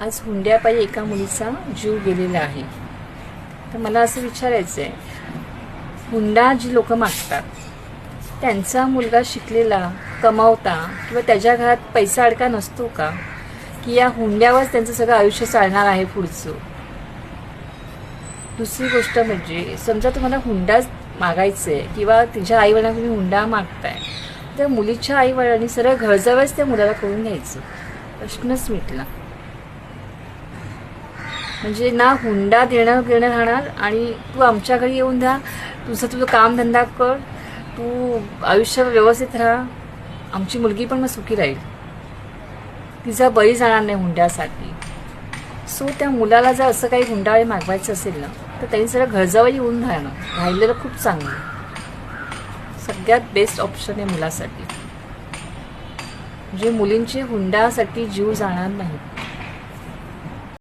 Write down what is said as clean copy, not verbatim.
आज हुंड्यापायी एका मुलीचा जीव गेलेला आहे. तर मला असं विचारायचं आहे, हुंडा जी लोक मागतात त्यांचा मुलगा शिकलेला, कमावता किंवा त्याच्या घरात पैसा अडका नसतो का, की या हुंड्यावरच त्यांचं सगळं आयुष्य चालणार आहे पुढचं? दुसरी गोष्ट म्हणजे, समजा तुम्हाला हुंडाच मागायचं आहे किंवा तिच्या आईवडिलांना तुम्ही हुंडा मागताय, तर मुलीच्या आईवडिलांनी सरळ घरजवळच त्या मुलाला करून घ्यायचं, प्रश्नच मिटला. म्हणजे ना हुंडा देणं राहणार आणि तू आमच्या घरी येऊन द्या, तुझं कामधंदा कर, तू आयुष्य व्यवस्थित राहा, आमची मुलगी पण मग सुखी राहील, तिचा बळी जाणार नाही हुंड्यासाठी. सो त्या मुलाला जर असं काही हुंडाळे मागवायचं असेल ना, तर त्यांनी सगळं घरजवळ येऊन राहिलेलं खूप चांगलं, सगळ्यात बेस्ट ऑप्शन आहे मुलासाठी. म्हणजे मुलींचे हुंड्यासाठी जीव जाणार नाही.